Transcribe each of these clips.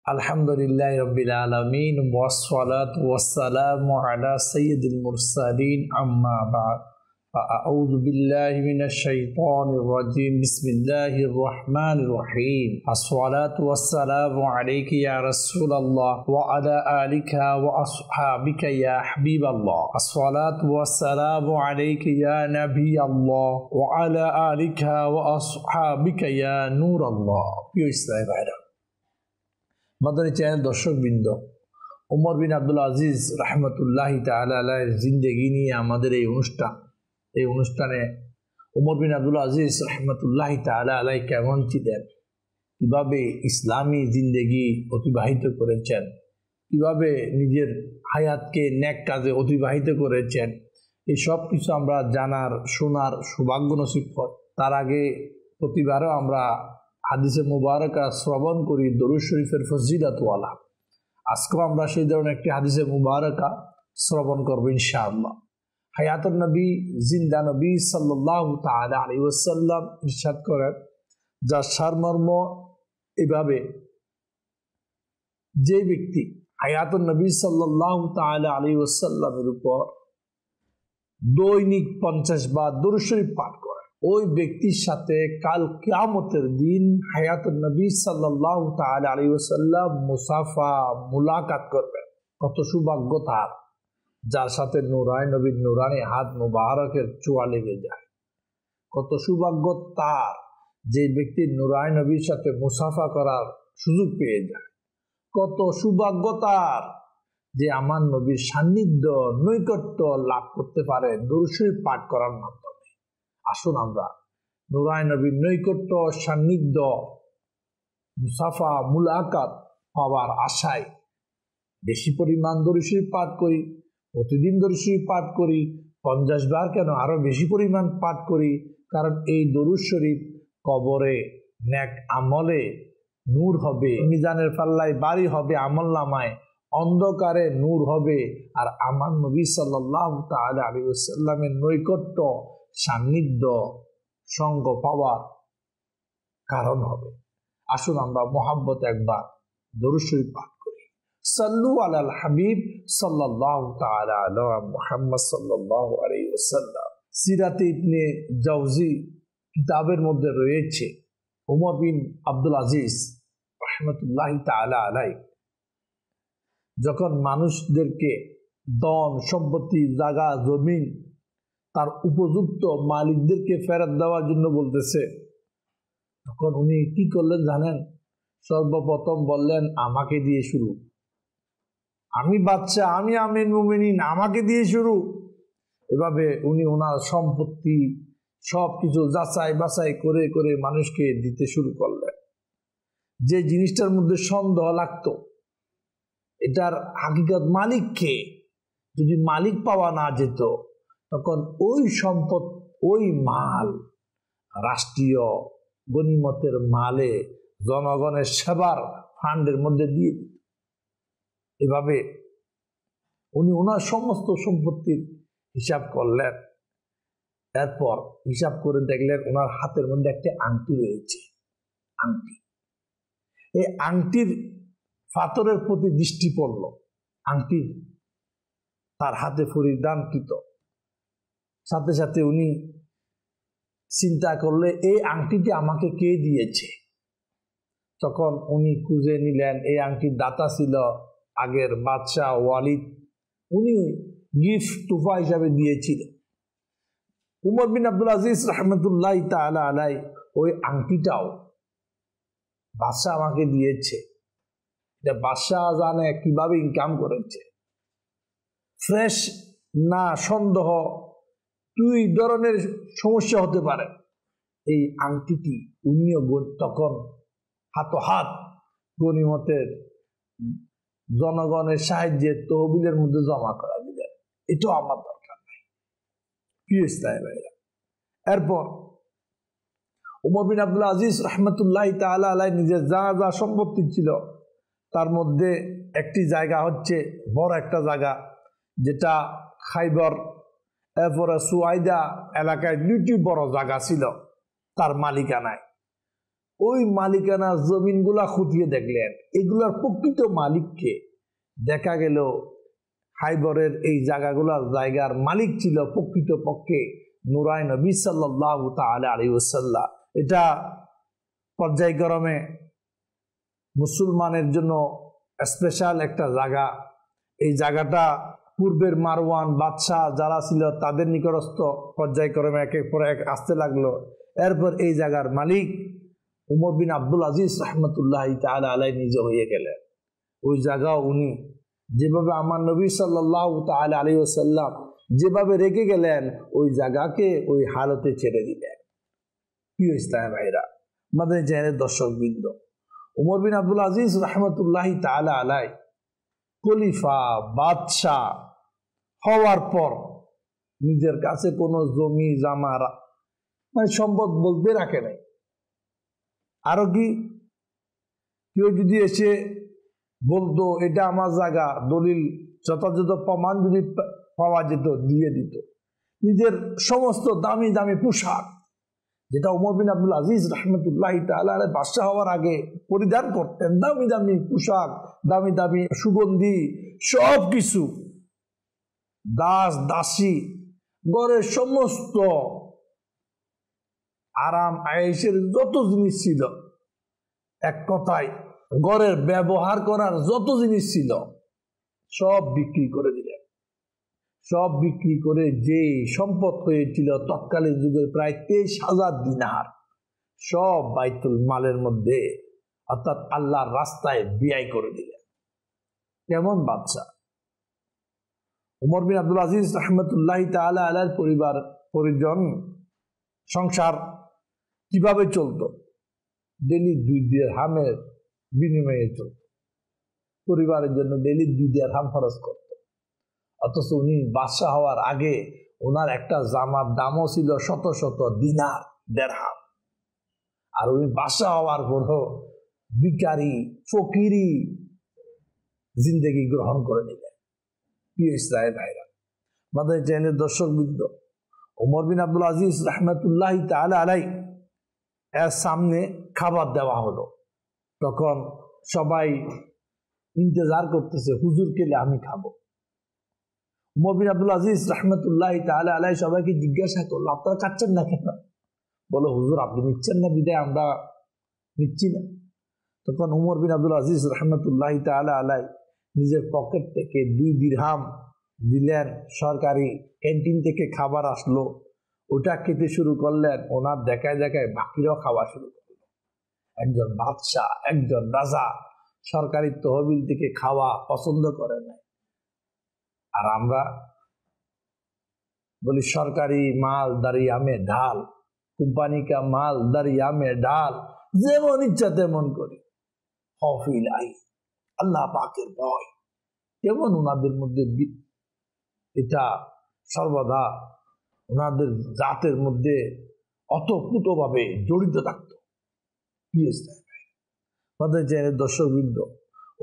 Alhamdulillahi Rabbil Alameen wassalatu wassalamu ala sayyidil mursalin amma ba'd fa'a'udhu billahi minash shaitanir rajim bismillahir rahmanir rahim as-salatu wassalamu alayka ya Rasulallah wa ala alika wa ashabika ya Habiballah as-salatu wassalamu alayka ya Nabiyallah wa ala alika wa ashabika ya Nurallah. Pure Islam ভাইরা, Madani channel দর্শকবৃন্দ, ওমর বিন আব্দুল আজিজ রাহমাতুল্লাহি তাআলা আলাইহির জিন্দেগি নিয়ে আমাদের এই অনুষ্ঠানে ওমর বিন আব্দুল আজিজ রাহমাতুল্লাহি তাআলা আলাইহি কেমন ছিলেন, কিভাবে ইসলামী জিন্দেগি অতিবাহিত করেছেন, কিভাবে নিজের হায়াতকে নেক কাজে অতিবাহিত করেছেন, এই সব কিছু আমরা জানার শোনার সৌভাগ্য নসিব হয়। তার আগে প্রতিবারও আমরা হাদিসে মুবারকা শ্রবণ করি দরুদ শরীফের ফজিলাতওয়ালা। আজকেও আমরা সেই ধরনের একটি হাদিসে মুবারকা শ্রবণ করব ইনশাআল্লাহ। হায়াতুন নবী, জিন্দা নবী সাল্লাল্লাহু তাআলা আলাইহি ওয়াসাল্লাম ইরশাদ করেন, যার সারমর্ম এভাবে: যে ব্যক্তি হায়াতুন নবী সাল্লাল্লাহু তাআলা আলাইহি ওয়াসাল্লামের উপর দৈনিক 50 বার দরুদ শরীফ পাঠ করে, ওই ব্যক্তির সাথে কাল কিয়ামতের দিন হায়াতুন নবী সাল্লাল্লাহু তাআলা আলাইহি ওয়াসাল্লাম মুসাফা মুলাকাত করবেন। কত সৌভাগ্য তার, যার সাথে নূরানি নবীর নূরানি হাত মুবারকের ছোঁয়া লেগে যায়। কত সৌভাগ্য তার, যে ব্যক্তি নূরানি নবীর সাথে মুসাফা করার সুযোগ পেয়ে যায়। কত সৌভাগ্য তার, যে আমার নবীর সান্নিধ্য নৈকট্য লাভ করতে পারে দরুদ শরীফ পাঠ করার মাধ্যমে। আসুন আমরা নূরানি নবীর নৈকট্য, সান্নিধ্য, মুসাফা মুলাকাত পাওয়ার আশায় বেশি পরিমাণ দরুদ শরীফ পাঠ করি। প্রতিদিন দরুদ শরীফ পাঠ করি, 50 বার কেন, আরো বেশি পরিমাণ পাঠ করি। কারণ এই দরুদ শরীফ কবরে নেক আমলে নূর হবে, মিজানের পাল্লায় বাড়ি হবে, আমল নামায় অন্ধকারে নূর হবে, আর আমার নবী সাল্লাল্লাহু তাআলা আলাইহি ওয়াসাল্লামের নৈকট্য, সান্নিধ্য, সঙ্গ পাওয়ার কারণ হবে। আসুন আমরা মুহাব্বত একবার দরুদ শরীফ পাঠ করি। সাল্লু আলাল হাবিব সাল্লাল্লাহু তাআলা আলা মুহাম্মদ সাল্লাল্লাহু আলাইহি ওয়াসাল্লাম। সিরাতে ইবনে জাওজি কিতাবের মধ্যে রয়েছে ওমর বিন আব্দুল আজিজ রাহমাতুল্লাহি তাআলা আলাইহি যখন মানুষদেরকে ধন সম্পত্তি, জায়গা জমিন তার উপযুক্ত মালিকদেরকে ফেরত দেওয়ার জন্য বলতেছে, তখন উনি কি করলেন জানেন? সর্বপ্রথম বললেন, আমাকে দিয়ে শুরু, আমি বাচ্চা, আমি আমির মুমিনিন, আমাকে দিয়ে শুরু। এভাবে উনি ওনার সম্পত্তি সবকিছু যাচাই বাছাই করে করে মানুষকে দিতে শুরু করলেন। যে জিনিসটার মধ্যে সন্দেহ লাগতো এটার হাকিকত মালিককে, যদি মালিক পাওয়া না যেত, তখন ওই সম্পদ, ওই মাল রাষ্ট্রীয় গনিমতের মালে জনগণের সেবার ফান্ডের মধ্যে দিয়ে দিত। এভাবে উনি ওনার সমস্ত সম্পত্তির হিসাব করলেন। এরপর হিসাব করে দেখলেন ওনার হাতের মধ্যে একটা আংটি রয়েছে। আংটি, এই আংটির পাথরের প্রতি দৃষ্টি পড়ল, আংটির তার হাতে পরিধানকৃত। সাথে সাথে উনি চিন্তা করলে, এই আংটিটি আমাকে কে দিয়েছে? তখন উনি খুঁজে নিলেন, এই আংটির দাতা ছিল আগের বাদশাহ ওয়ালিদ, উনি গিফট তোফা হিসাবে দিয়েছিলেন। উমর বিন আব্দুল আজিজ রাহমাতুল্লাহি তাআলা আলাইহি ওই আংটিটাও বাদশাহ আমাকে দিয়েছে। এটা বাদশাহ জানে কিভাবে ইনকাম করেছে। ফ্রেশ না সন্দেহ, দুই ধরনের সমস্যা হতে পারে। এই আংটিটি উনিও তখন হাত গনিমতের জনগণের সাহায্যে তহবিলের মধ্যে জমা করা দিলেন। এটাও আমার দরকার নাই। প্রিয় ইসলামী ভাইরা, এরপর ওমর বিন আব্দুল আজিজ রাহমাতুল্লাহি তাআলা আলাইহি নিজের যা যা সম্পত্তি ছিল তার মধ্যে একটি জায়গা হচ্ছে বড় একটা জায়গা, যেটা খাইবর, এরপরে সুয়াইদা এলাকায় 2টি বড় জায়গা ছিল তার মালিকানায়। ওই মালিকানা জমিনগুলা খুঁটিয়ে দেখলেন, এগুলার প্রকৃত মালিককে। দেখা গেল খাইবরের এই জায়গার মালিক ছিল প্রকৃত পক্ষে নূরায় নবী সাল্লাল্লাহু তাআলা আলাইহি ওয়াসাল্লাম। এটা পর্যায়ক্রমে মুসলমানের জন্য স্পেশাল একটা জায়গা। এই জায়গাটা পূর্বের মারওয়ান বাদশাহ যারা ছিল তাদের নিকটস্থ পর্যায়ক্রমে একের পর এক আসতে লাগলো। এরপর এই জায়গার মালিক উমর বিন আব্দুল আজিজ রাহমাতুল্লাহি তাআলা আলাইহি নিজে হয়ে গেলেন। ওই জায়গা উনি যেভাবে আমার নবী সাল্লাল্লাহু তাআলা আলাইহি ওয়াসাল্লাম যেভাবে রেখে গেলেন, ওই জায়গাকে ওই হালতে ছেড়ে দিলেন। প্রিয় ইসলাম ভাইরা, আমাদের চ্যানেলের দর্শকবৃন্দ, উমর বিন আব্দুল আজিজ রাহমাতুল্লাহি তাআলা আলাইহি খলিফা বাদশাহ হওয়ার পর নিজের কাছে কোনো জমি জামা মানে সম্পদ বলতে রাখে নাই। আরো কি কেউ যদি এসে বলতো এটা আমার জায়গা, দলিল যথাযথ প্রমাণ যদি পাওয়া যেত দিয়ে দিত। নিজের সমস্ত দামি দামি পোশাক, যেটা উমর বিন আব্দুল আজিজ রাহমাতুল্লাহি তাআলা আলাইহি বাদশাহ হওয়ার আগে পরিধান করতেন, দামি দামি পোশাক, দামি দামি সুগন্ধি, সব কিছু, দাস দাসী, ঘরের সমস্ত আরাম আয়েশের যত জিনিস ছিল, এক কথায় ঘরের ব্যবহার করার যত জিনিস ছিল সব বিক্রি করে দিলেন। সব বিক্রি করে যে সম্পদ হয়েছিল তৎকালীন যুগের প্রায় 23,000 দিনার, সব বাইতুল মালের মধ্যে অর্থাৎ আল্লাহর রাস্তায় ব্যয় করে দিলেন। কেমন বাদশা! উমর বিন আব্দুল আজিজ রাহমাতুল্লাহি তাআলা আলাইহির পরিবার পরিজন সংসার কিভাবে চলতো? ডেলি 2 দিরহামের বিনিময়ে চলত। পরিবারের জন্য ডেলি 2 দিরহাম খরচ করত। অথচ উনি বাদশাহ হওয়ার আগে ওনার একটা জামার দামও ছিল শত শত দিনার দিরহাম। আর উনি বাদশাহ হওয়ার পরও ভিখারি ফকিরি জিন্দেগি গ্রহণ করে নিলেন। প্রিয় ইসলাম ভাইরা, আমাদের চ্যানেলের দর্শকবৃন্দ, উমর বিন আব্দুল আজিজ রাহমাতুল্লাহি তাআলা আলাইহি এর সামনে খাবার দেওয়া হলো। তখন সবাই ইন্তজার করতেছে, হুজুর কেলে আমি খাবো। উমর বিন আব্দুল আজিজ রাহমাতুল্লাহি তাআলা আলাইহি সবাইকে জিজ্ঞাসা করলো, আপনারা খাচ্ছেন না কেন? বলো, হুজুর আপনি নিচ্ছেন না বিদায় আমরা নিচ্ছি না। তখন উমর বিন আব্দুল আজিজ রাহমাতুল্লাহি তাআলা আলাইহি নিজের পকেট থেকে 2 দিরহাম দিলেন। সরকারি ক্যান্টিন থেকে খাবার আসলো, ওটা খেতে শুরু করলেন। ওনার দেখায় দেখায় বাকিরাও খাওয়া শুরু করলো। একজন বাদশাহ, একজন রাজা সরকারি তহবিল থেকে খাওয়া পছন্দ করে না। আর আমরা বলি সরকারি মাল দরিয়া মে ঢাল, কোম্পানি কা মাল দরিয়া মে ঢাল, যেমন ইচ্ছা তেমন করি। খৌফিলাই, আল্লাহ পাকের ভয় কেমন ওনাদের মধ্যে, এটা সর্বদা ওনাদের জাতের মধ্যে অতপ্রুতভাবে জড়িত থাকত। আমাদের চ্যানেলের দর্শকবৃন্দ,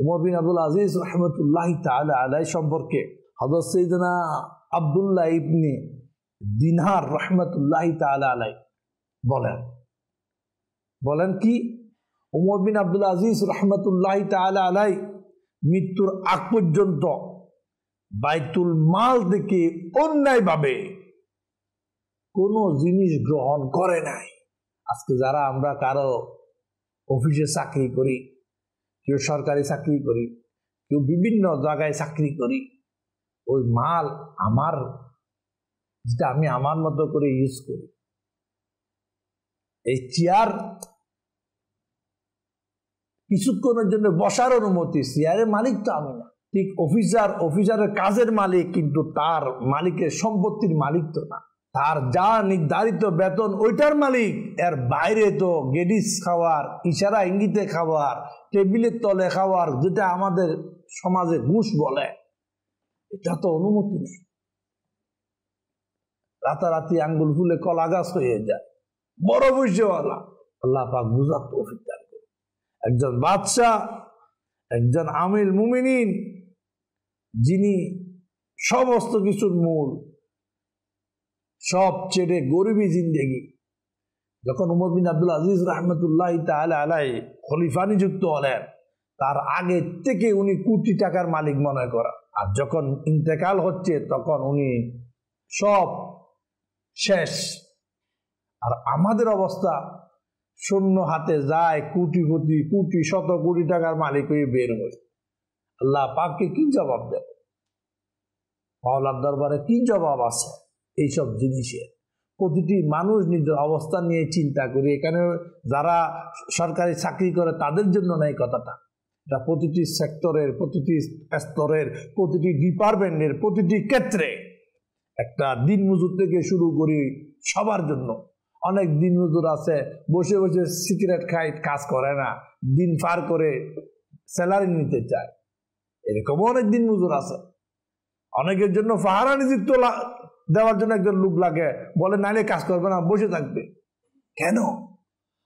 উমর বিন আব্দুল আজিজ রাহমাতুল্লাহি তাআলা আলাইহি সম্পর্কে হযরত সাইয়েদনা আব্দুল্লাহ ইবনে দিনার রাহমাতুল্লাহি তাআলা আলাইহি বলেন কি, উমর বিন আব্দুল আজিজ রাহমাতুল্লাহি তাআলা আলাইহি মৃত্যুর আগ পর্যন্ত বাইতুল মাল থেকে অন্যায়ভাবে কোনো জিনিস গ্রহণ করে নাই। আজকে যারা আমরা কারো অফিসে চাকরি করি, কেউ সরকারি চাকরি করি, কেউ বিভিন্ন জায়গায় চাকরি করি, ওই মাল আমার, যেটা আমি আমার মতো করে ইউজ করি। এই চেয়ার কিছুক্ষণের জন্য বসার অনুমতি, চেয়ারের মালিক তো আমি না। ঠিক অফিসারের কাজের মালিক, কিন্তু তার মালিকের সম্পত্তির মালিক তো না। তার যা নির্ধারিত বেতন ওইটার মালিক, এর বাইরে তো গেডিস খাওয়ার, ইশারা ইঙ্গিতে খাওয়ার, টেবিলের তলে খাওয়ার, যেটা আমাদের সমাজে ঘুষ বলে, এটা তো অনুমতি নেই। রাতারাতি আঙ্গুল ফুলে কলা গাছ হয়ে যায়। বড় বুঝেওয়ালা আল্লাহ পাক বুঝার তৌফিক দান করে। একজন বাদশাহ, একজন আমির মুমিনিন, যিনি সমস্ত কিছুর মূল, সব ছেড়ে গরিবী জিন্দেগি, যখন উমর বিন আব্দুল আজিজ রহমতুল্লাহ তাআলা আলাইহি খলিফা নিযুক্ত হলেন, তার আগে থেকে উনি কোটি টাকার মালিক মনে করা, আর যখন ইন্তেকাল হচ্ছে তখন উনি সব শেষ। আর আমাদের অবস্থা, শূন্য হাতে যায় কোটি কোটি কোটি শত কোটি টাকার মালিক হয়ে বের হয়। আল্লাহ পাককে কি জবাব দেব? আল্লাহর দরবারে কি জবাব আছে এইসব জিনিসের? প্রতিটি মানুষ নিজের অবস্থান নিয়ে চিন্তা করি। এখানে যারা সরকারি চাকরি করে তাদের জন্য নাই কথাটা, এটা প্রতিটি সেক্টরের, প্রতিটি স্তরের, প্রতিটি ডিপার্টমেন্টের, প্রতিটি ক্ষেত্রে। একটা দিন মজুর থেকে শুরু করি সবার জন্য। অনেক দিন মজুর আছে বসে বসে সিগারেট খায়, কাজ করে না, দিন পার করে স্যালারি নিতে চায়, এরকমও অনেক দিন মজুর আছে। অনেকের জন্য পাহারা নিযুক্ত দেওয়ার জন্য একজন লোক লাগে, বলে নাইলে কাজ করবে না, বসে থাকবে। কেন?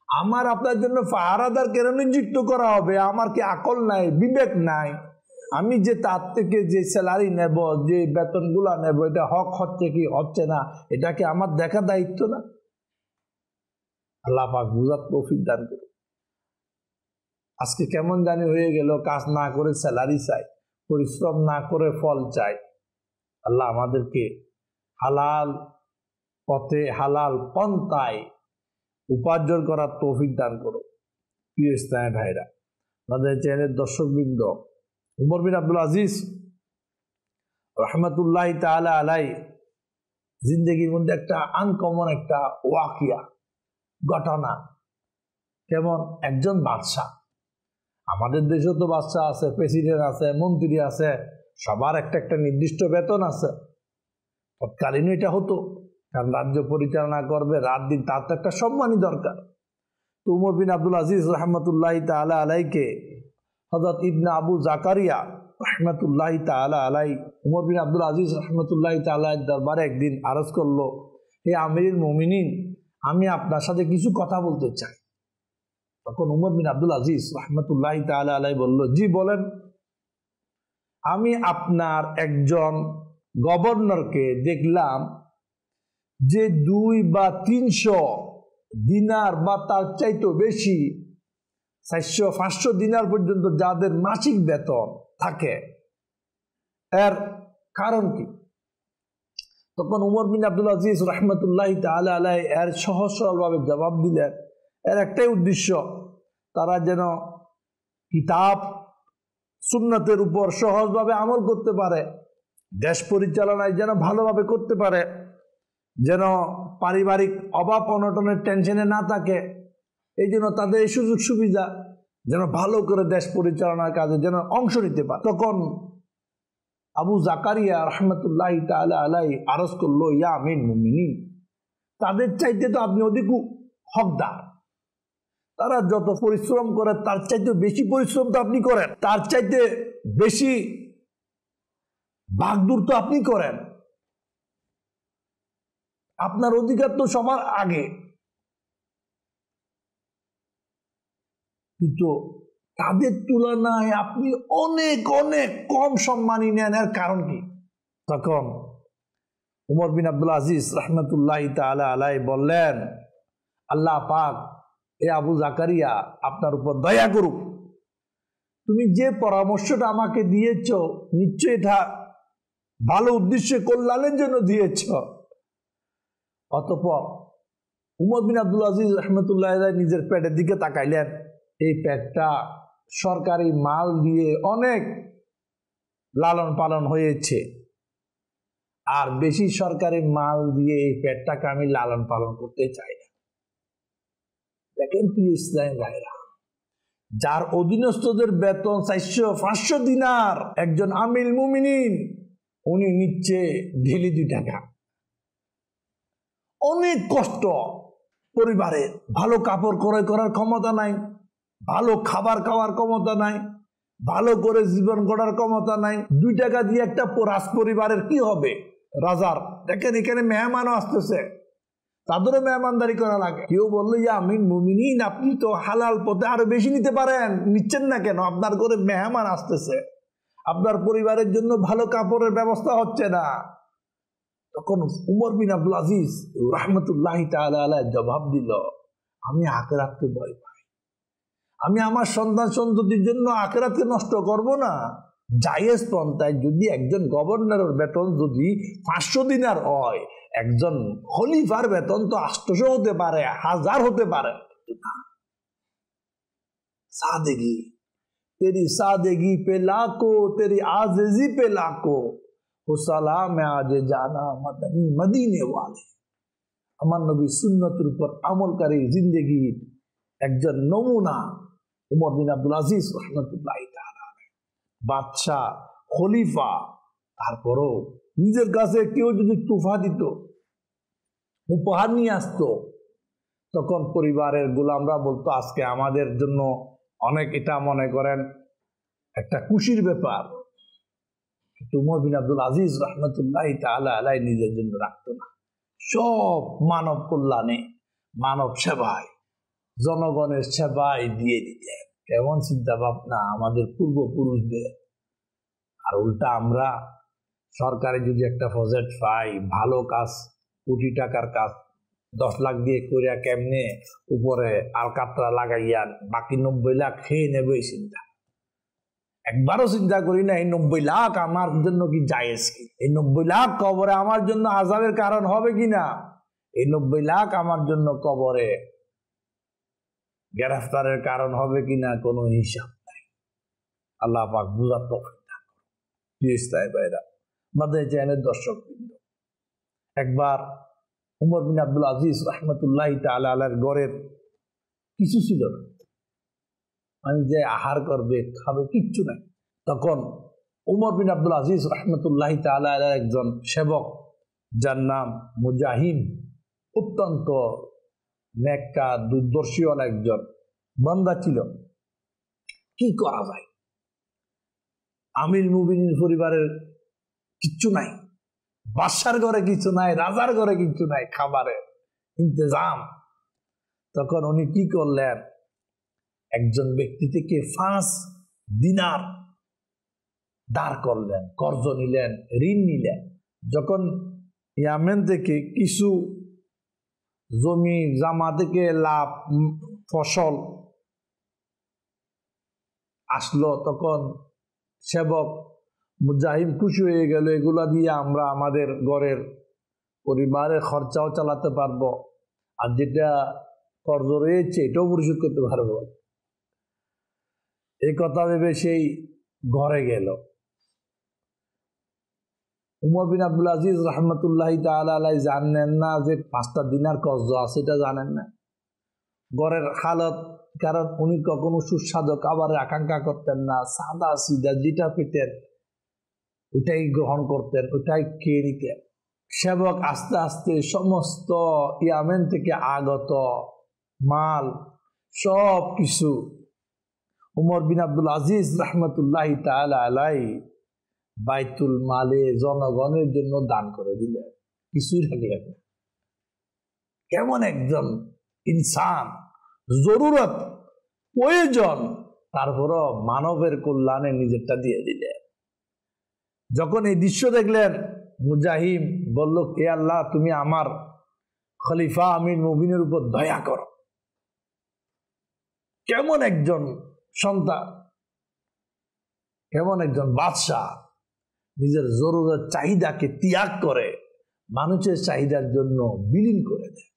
আমার আপনার জন্য পাহারাদার কেন নিযুক্ত করা হবে? আমার কি আকল নাই, বিবেক নাই? আমি যে তার থেকে যে স্যালারি নেব, যে বেতনগুলা নেব, এটা হক হচ্ছে কি হচ্ছে না, এটা কি আমার দেখা দায়িত্ব না? আল্লাহ পাক বুঝার তৌফিক দান করুন। আজকে কেমন জানি হয়ে গেল, কাজ না করে স্যালারি চাই, পরিশ্রম না করে ফল চাই। আল্লাহ আমাদেরকে হালাল পথে, হালাল পন্থায় উপার্জন করার তৌফিক দান করো। প্রিয় ইসলামী ভাইরা, আমাদের চ্যানেলের দর্শকবৃন্দ, উমর বিন আব্দুল আজিজ রহমতুল্লাহ তাআলা আলাইহি জিন্দেগির মধ্যে একটা আনকমন একটা ওয়াকিয়া ঘটনা। কেমন? একজন বাদশাহ, আমাদের দেশেও তো বাদশাহ আছে, প্রেসিডেন্ট আছে, মন্ত্রী আছে, সবার একটা একটা নির্দিষ্ট বেতন আছে। তৎকালীন এটা হতো, কারণ রাজ্য পরিচালনা করবে, রাত দিন, তার তো একটা সম্মানই দরকার। তো উমর বিন আব্দুল আজিজ রহমতুল্লাহ তাআলা আলাইকে হযরত ইবনে আবু জাকারিয়া রহমতুল্লাহ তাআলা আলাই, উমর বিন আব্দুল আজিজ রহমতুল্লাহ তাআলা দরবারে একদিন আরজ করলো, হে আমিরুল মুমিনিন, আমি আপনার সাথে কিছু কথা বলতে চাই। তখন উমর বিন আব্দুল আজিজ রহমতুল্লাহ তাআলা আলাই বলল, জি বলেন। আমি আপনার একজন গভর্নরকে দেখলাম যে 2 বা 300 দিনার বা তার চাইতেও বেশি, 400-500 দিনার পর্যন্ত যাদের মাসিক বেতন থাকে, এর কারণ কি? তখন উমর বিন আব্দুল আজিজ রহমতুল্লাহ তাআলা আলাইহি এর সহজ সরলভাবে জবাব দিলেন, এর একটাই উদ্দেশ্য, তারা যেন কিতাব সুন্নতের উপর সহজভাবে আমল করতে পারে, দেশ পরিচালনায় যেন ভালোভাবে করতে পারে, যেন পারিবারিক অভাব অনটনের টেনশনে না থাকে, এই জন্য তাদের এই সুযোগ সুবিধা যেন ভালো করে দেশ পরিচালনার কাজে যেন অংশ নিতে পারে। তখন আবু জাকারিয়া রহমতুল্লাহ তাআলা আলাইহি আরজ করলো, ইয়া আমিরুল মুমিনিন, তাদের চাইতে তো আপনি অধিক হকদার। তারা যত পরিশ্রম করে তার চাইতে বেশি পরিশ্রম তো আপনি করেন, তার চাইতে বেশি ভাগদৌড় তো আপনি করেন, আপনার অধিকার তো সবার আগে। কিন্তু তাদের তুলনায় আপনি অনেক অনেক কম সম্মানী নেন, এর কারণ কি? তখন উমর বিন আব্দুল আজিজ রহমতুল্লাহ তাআলা আলাইহি বললেন, আল্লাহ পাক এ আবু জাকারিয়া আপনার উপর দয়া করুক, তুমি যে পরামর্শটা আমাকে দিয়েছ নিশ্চয় এটা ভালো উদ্দেশ্যে, কল্যাণের জন্য দিয়েছ। অতঃপর উমর বিন আব্দুল আজিজ রহমতুল্লাহ নিজের পেটের দিকে তাকাইলেন, এই পেটটা সরকারি মাল দিয়ে অনেক লালন পালন হয়েছে, আর বেশি সরকারি মাল দিয়ে এই পেটটাকে আমি লালন পালন করতে চাই না। দেখেন প্রিয় ইসলামী ভাইরা, যার অধীনস্থদের বেতন 400-500 দিনার, একজন আমিরুল মুমিনিন উনি নিচ্ছে ঢেলি 2 টাকা। অনেক কষ্ট, পরিবারে ভালো কাপড় ক্রয় করার ক্ষমতা নাই, ভালো খাবার খাওয়ার ক্ষমতা নাই, ভালো করে জীবন গড়ার ক্ষমতা নাই। 2 টাকা দিয়ে একটা রাজ পরিবারের কি হবে? রাজার দেখেন এখানে মেহমানও আসতেছে, তাদেরও মেহমানদারি করা লাগে। কেউ বললো, ইয়া আমিরুল মুমিনিন, আপনি তো হালাল পথে আরো বেশি নিতে পারেন, নিচ্ছেন না কেন? আপনার ঘরে মেহমান আসতেছে, আপনার পরিবারের জন্য ভালো কাপড়ের ব্যবস্থা হচ্ছে না। তখন উমর বিন আব্দুল আজিজ রহমতুল্লাহ তাআলা আলাইহি জবাব দিল, আমি আখিরাতকে ভয় পাই। আমি আমার সন্তান সন্ততির জন্য আখিরাতকে নষ্ট করব না। জায়েজ পন্থায় যদি একজন গভর্নরের বেতন যদি 500 দিনার হয়, একজন খলিফার বেতন তো 800 হতে পারে, 1000 হতে পারে। सादगी तेरी सादगी पे लाखों, तेरी आजिजी पे लाखों, वो सलाम आज जाना मदनी मदीने वाले। আমার নবী সুন্নতের উপর আমলকারী জিন্দেগির একজন নমুনা উমর বিন আব্দুল আজিজ রাহমাতুল্লাহি তাআলা আলাইহি। বাদশা, খলিফা, তারপরও নিজের কাছে কেউ যদি তোফা দিত, উপহার নিয়ে আসতো, তখন পরিবারের গোলামরা বলতো আজকে আমাদের জন্য অনেক, এটা মনে করেন একটা খুশির ব্যাপার। কিন্তু উমর বিন আব্দুল আজিজ রাহমাতুল্লাহি তাআলা আলাইহি নিজের জন্য রাখতো না। সব মানব কল্যাণে, মানব সেবায়, জনগণের সেবায় দিয়ে দিতেন। কেমন চিন্তা ভাবনা আমাদের পূর্বপুরুষদের। আর উল্টা আমরা সরকারে যদি একটা প্রজেক্ট পাই, ভালো কাজ, কোটি টাকার কাজ 10 লাখ দিয়ে করিয়া কেমনে উপরে আলকাতরা লাগাইয়া বাকি 90 লাখ খেয়ে নেবে, এই চিন্তা একবারও চিন্তা করি না। এই 90 লাখ আমার জন্য কি জায়েজ কি? এই 90 লাখ কবরে আমার জন্য আযাবের কারণ হবে কিনা? এই 90 লাখ আমার জন্য কবরে গ্রেফতারের কারণ হবে কিনা কোনো হিসাব নাই। আল্লাহ পাক বুঝার তৌফিক দান করুন। ভাইরা, মাদানী চ্যানেলের দর্শকবৃন্দ, একবার উমর বিন আব্দুল আজিজ রাহমাতুল্লাহি তাআলা আলাইহির ঘরের কিছু ছিল না, মানে যে আহার করবে খাবে কিচ্ছু নাই। তখন উমর বিন আব্দুল আজিজ রাহমাতুল্লাহি তাআলা আলাইহির একজন সেবক, যার নাম মুজাহিম, অত্যন্ত নেককার দূরদর্শীওয়ালা একজন বান্দা ছিল। কি করা যায়? আমির মুমিনিন পরিবারের কিচ্ছু নাই, বাদশার ঘরে কিছু নাই, রাজার ঘরে কিছু নাই, খাবারের ইন্তজাম। তখন উনি কি করলেন? একজন ব্যক্তি থেকে 5 দিনার ধার করলেন, কর্জ নিলেন, ঋণ নিলেন। যখন ইয়ামেন থেকে কিছু জমি জামা থেকে লাভ ফসল আসলো, তখন সেবক মুজাহিম খুশি হয়ে গেল, এগুলা দিয়ে আমরা আমাদের ঘরের পরিবারের খরচাও চালাতে পারবো, আর যেটা কর্জ রয়েছে এটাও পরিশোধ করতে পারবো। এই কথা ভেবে সেই ঘরে গেল। উমর বিন আব্দুল আজিজ রাহমাতুল্লাহি তাআলা আলাইহি জানেন না যে 5টা দিনার কর্জ আছে, এটা জানেন না। ঘরের হালত, কারণ উনি কখনো সুস্বাদু খাবারের আকাঙ্ক্ষা করতেন না, সাদা সিধা যেটা পেতেন ওটাই গ্রহণ করতেন, ওটাই খেয়ে নিতেন। সেবক আস্তে আস্তে সমস্ত ইয়ামেন থেকে আগত মাল সব কিছু উমর বিন আব্দুল আজিজ রাহমাতুল্লাহি তাআলা আলাইহি বাইতুল মালে জনগণের জন্য দান করে দিলেন, কিছুই রাখলেন না। কেমন একজন ইনসান, জরুরত, প্রয়োজন, তারপরও মানবের কল্যাণে নিজেরটা দিয়ে দিলেন। যখন এই দৃশ্য দেখলেন, মুজাহিম বলল, হে আল্লাহ, তুমি আমার খলিফা আমির মুমিনের উপর দয়া করো। কেমন একজন সন্তান, কেমন একজন বাদশাহ নিজের জরুরত চাহিদাকে ত্যাগ করে মানুষের চাহিদার জন্য বিলীন করে দেয়।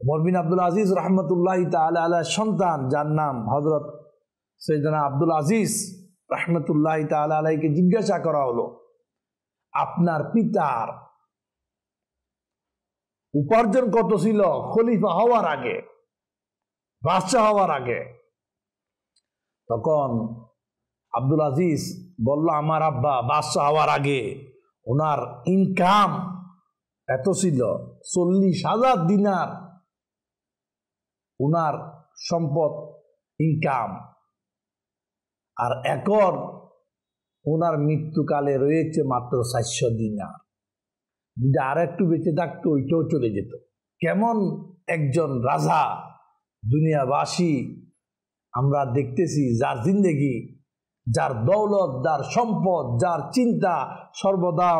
উমর বিন আব্দুল আজিজ রাহমাতুল্লাহি তাআলা আলাইহির সন্তান, যার নাম হযরত সাইয়েদনা আব্দুল আজিজ রাহমাতুল্লাহি তাআলা আলাইহিকে জিজ্ঞাসা করা হলো, আপনার পিতার উপার্জন কত ছিল খলিফা হওয়ার আগে, বাদশাহ হওয়ার আগে? তখন আব্দুল আজিজ বলল, আমার আব্বা বাদশাহ হওয়ার আগে ওনার ইনকাম এত ছিল, 40,000 দিনার ওনার সম্পদ ইনকাম। আর এখন ওনার মৃত্যুকালে রয়েছে মাত্র 400 দিনার। যদি আর একটু বেঁচে থাকতো ওইটাও চলে যেত। কেমন একজন রাজা, দুনিয়াবাসী আমরা দেখতেছি, যার জিন্দেগি, যার দৌলত, যার সম্পদ, যার চিন্তা সর্বদা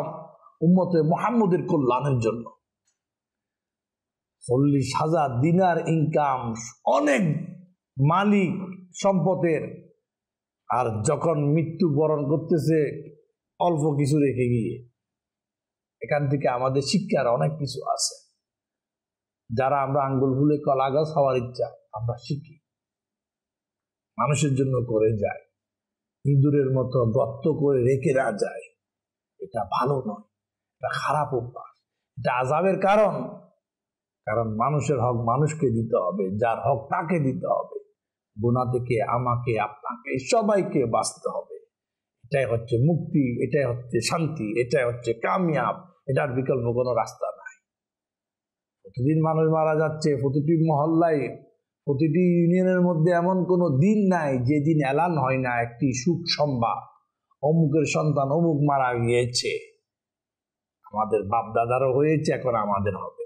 উম্মতে মুহাম্মদের কল্যাণের জন্য। 40,000 দিনার ইনকাম, অনেক মালিক সম্পদের, আর যখন মৃত্যুবরণ করতেছে অল্প কিছু রেখে গিয়ে। এখান থেকে আমাদের শিক্ষার অনেক কিছু আছে, যারা আমরা আঙ্গুল ফুলে কলা গাছ হওয়ার ইচ্ছা আমরা শিখি, মানুষের জন্য করে যায়, ইঁদুরের মতো গর্ত করে রেখে না যায়। এটা ভালো নয়, এটা খারাপ অভ্যাস, এটা আযাবের কারণ। কারণ মানুষের হক মানুষকে দিতে হবে, যার হক তাকে দিতে হবে। গুনাহ থেকে আমাকে, আপনাকে, সবাইকে বাঁচতে হবে। এটাই হচ্ছে মুক্তি, এটাই হচ্ছে শান্তি, এটাই হচ্ছে কামিয়াব। এটার বিকল্প কোনো রাস্তা নাই। প্রতিদিন মানুষ মারা যাচ্ছে, প্রতিটি মহল্লায়, প্রতিটি ইউনিয়নের মধ্যে এমন কোনো দিন নাই যে দিন এলান হয় না একটি সুখ সংবাদ, অমুকের সন্তান অমুক মারা গিয়েছে। আমাদের বাপ দাদারও হয়েছে, এখন আমাদের হবে।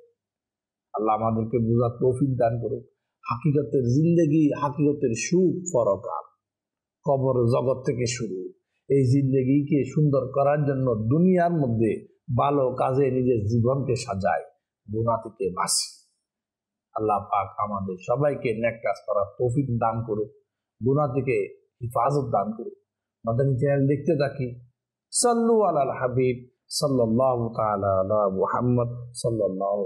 আল্লাহ আমাদেরকে বুঝার তৌফিক দান করুক। হাকিকতের জিন্দেগি, হাকিকতের সুখ পরকাল, কবর জগৎ থেকে শুরু। এই জিন্দেগিকে সুন্দর করার জন্য দুনিয়ার মধ্যে ভালো কাজে নিজের জীবনকে সাজায়, গুনাহ থেকে বাঁচি। আল্লাহ পাক আমাদের সবাইকে নেক কাজ করার তৌফিক দান করুক, গুনাহ থেকে হিফাজত দান করুক। মাদানী চ্যানেল দেখতে থাকি। সাল্লু আলাল হাবিব সাল্লাল্লাহু তাআলা আলা মুহাম্মদ সাল্লাল্লাহু